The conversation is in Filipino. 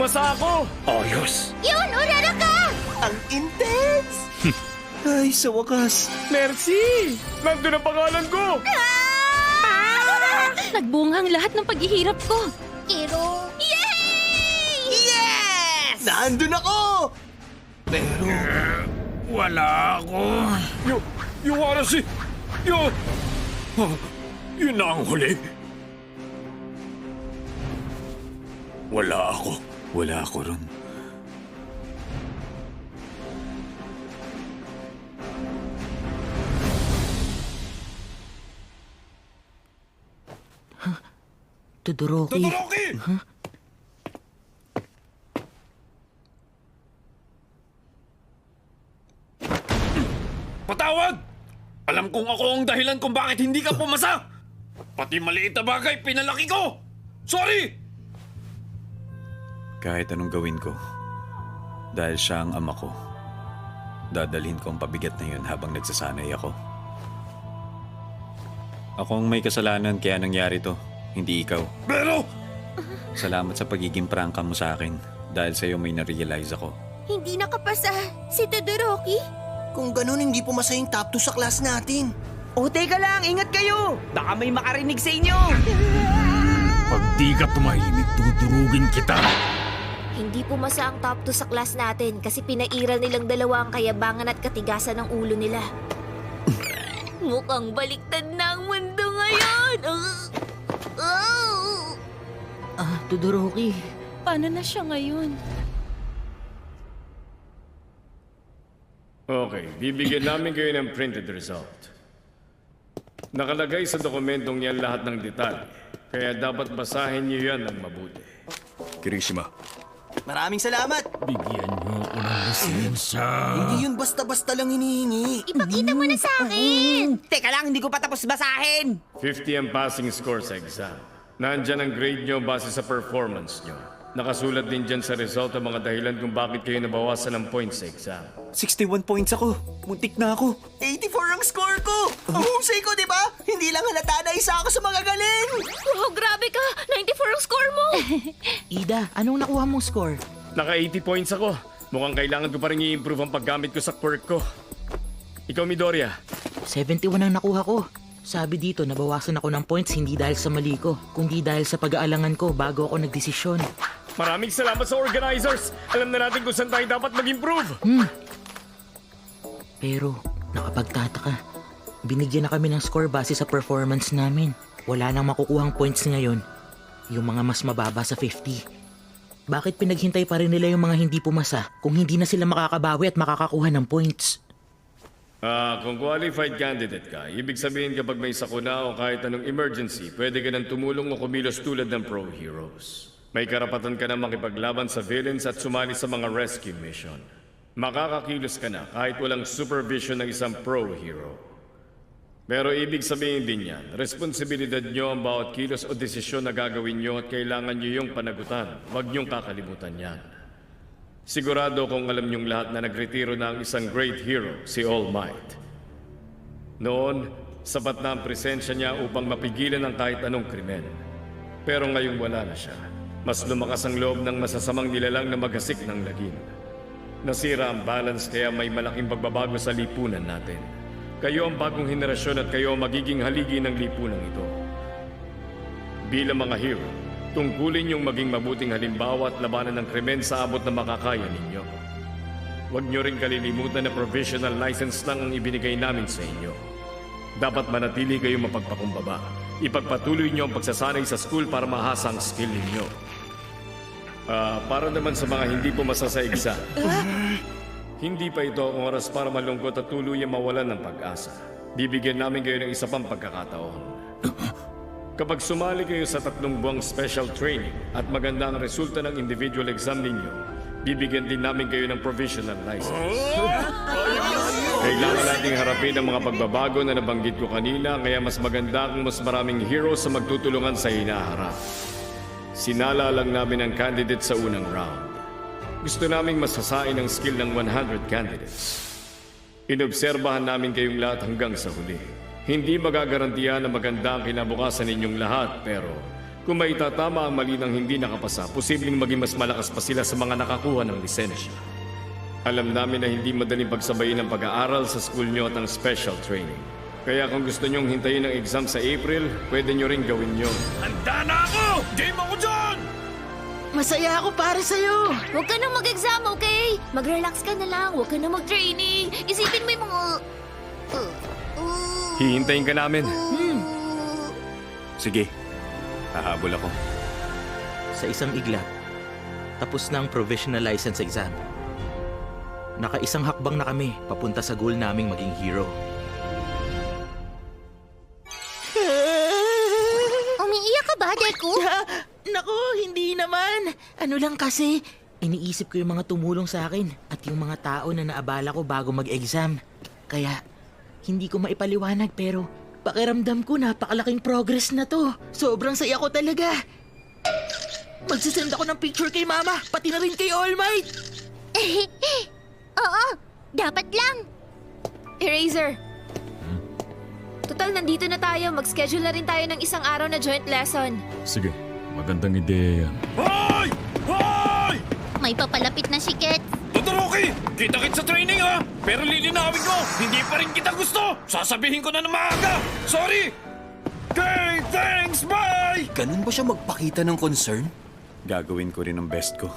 Pumasa ako! Ayos! Yun, urara ka! Ang intense! Ay, sa wakas. Merci! Nandun ang pangalan ko! Nagbunga ang lahat ng paghihirap ko. Hero! Yay! Yes! Nandun ako! Pero, Wala ako. Yung araw Yun! Yun na ang huli. Wala ako. Wala ako ron. Todoroki. Todoroki! Patawad! Alam kong ako ang dahilan kung bakit hindi ka pumasa! Pati maliit na bagay, pinalaki ko! Sorry! Kahit anong gawin ko, dahil siya ang ama ko, dadalhin ko ang pabigat na yun habang nagsasanay ako. Ako ang may kasalanan kaya nangyari to, hindi ikaw. Pero! Salamat sa pagiging prangka mo sa akin dahil sa'yo may na-realize ako. Hindi nakapasa si Todoroki? kung ganun hindi pumasa yung top 2 sa class natin. O teka lang, ingat kayo! Baka may makarinig sa inyo! Pag di ka tumahimik, tudurugin kita! Hindi pumasa ang top 2 sa class natin kasi pinairal nilang dalawa ang kayabangan at katigasan ng ulo nila. Mukhang baliktad na ang mundo ngayon! Todoroki. Paano na siya ngayon? Okay, bibigyan namin kayo ng printed result. Nakalagay sa dokumentong yan lahat ng detalye, kaya dapat basahin niyo yan ng mabuti. Kirishima, Maraming salamat. bigyan niyo ako ng lisensya. Hindi yun basta-basta lang hinihingi. Ipakita mo na sa akin! Teka lang, hindi ko pa tapos basahin! 50 ang passing score sa exam. Nandyan ang grade nyo base sa performance nyo. Nakasulat din dyan sa result ang mga dahilan kung bakit kayo nabawasan ng points sa exam. 61 points ako. Muntik na ako. 84 ang score ko. Ang husay ko, di ba? Hindi lang halata na isa ako sa mga galing. Wow, grabe ka! 94 ang score mo! Ida, anong nakuha mong score? Naka 80 points ako. Mukhang kailangan ko pa rin i-improve ang paggamit ko sa quirk ko. Ikaw, Midoriya. 71 ang nakuha ko. Sabi dito, nabawasan ako ng points hindi dahil sa mali ko, kundi dahil sa pag-aalangan ko bago ako nagdesisyon. Maraming salamat sa organizers. Alam na natin kung saan tayo dapat mag-improve. Pero, nakapagtataka. Binigyan na kami ng score base sa performance namin. Wala nang makukuhang points ngayon. Yung mga mas mababa sa 50. Bakit pinaghintay pa rin nila yung mga hindi pumasa kung hindi na sila makakabawi at makakakuha ng points? Kung qualified candidate ka, ibig sabihin kapag may sakuna o kahit anong emergency, pwede ka nang tumulong o kumilos tulad ng pro heroes. May karapatan ka na makipaglaban sa villains at sumali sa mga rescue mission. Makakakilos ka na kahit walang supervision ng isang pro hero. Pero ibig sabihin din yan, responsibilidad nyo ang bawat kilos o desisyon na gagawin nyo at kailangan nyo yung panagutan. Huwag nyong kakalimutan yan. Sigurado kong alam niyong lahat na nagretiro na ang isang great hero, si All Might. Noon, sapat na ang presensya niya upang mapigilan ang kahit anong krimen. Pero ngayong wala na siya. Mas lumakas ang loob ng masasamang nilalang na maghasik ng lagim. Nasira ang balance kaya may malaking pagbabago sa lipunan natin. Kayo ang bagong henerasyon at kayo ang magiging haligi ng lipunan ito. Bilang mga hero, tungkulin yung maging mabuting halimbawa at labanan ng krimen sa abot na makakaya ninyo. Huwag nyo rin kalilimutan na provisional license lang ang ibinigay namin sa inyo. Dapat manatili kayo mapagpakumbaba. Ipagpatuloy nyo ang pagsasanay sa school para mahasa ang skill ninyo. Para naman sa mga hindi pumasa sa exam. Hindi pa ito ang oras para malungkot at tuluyang mawalan ng pag-asa. Bibigyan namin kayo ng isa pang pagkakataon. Kapag sumali kayo sa 3 buwang special training at maganda ang resulta ng individual exam ninyo, bibigyan din namin kayo ng provisional license. Kailangan nating harapin ang mga pagbabago na nabanggit ko kanina, kaya mas maganda kung mas maraming heroes sa magtutulungan sa hinaharap. Sinala lang namin ang candidate sa unang round. Gusto naming masasain ang skill ng 100 candidates. Inobserbahan namin kayong lahat hanggang sa huli. Hindi magagarantiya na maganda ang kinabukasan ninyong lahat, pero Kung maitatama ang mali ng hindi nakapasa, posibleng maging mas malakas pa sila sa mga nakakuha ng lisensya. Alam namin na hindi madaling pagsabayin ang pag-aaral sa school nyo at ang special training. Kaya kung gusto nyong hintayin ang exam sa April, pwede nyo rin gawin yun. Handa na ako! Game ako dyan! Masaya ako para sa'yo! Huwag ka nang mag-exam, okay? Mag-relax ka na lang. Huwag ka nang mag-training. Isipin mo yung mga... Hihintayin ka namin. Sige, hahabol ako. Sa isang iglap, tapos na ang provisional license exam. Nakaisang hakbang na kami papunta sa goal naming maging hero. Umiiyak ka ba, Deku? Naku, hindi naman. Ano lang kasi, iniisip ko yung mga tumulong sa akin at yung mga tao na naabala ko bago mag-exam. Kaya, hindi ko maipaliwanag pero pakiramdam ko napakalaking progress na to. Sobrang saya ko talaga. Magsisend ako ng picture kay Mama, pati na rin kay All Might. Oo, dapat lang. Eraser. Total, nandito na tayo. Mag-schedule na rin tayo ng isang araw na joint lesson. Sige, magandang ideya yan. Hoy! Hoy! May papalapit na si Ket. Todoroki! Kita-kit sa training ha! Pero lilinawin ko, hindi pa rin kita gusto! Sasabihin ko na ng maaga! Sorry! Okay, thanks! Bye! Ganun ba siya magpakita ng concern? Gagawin ko rin ang best ko.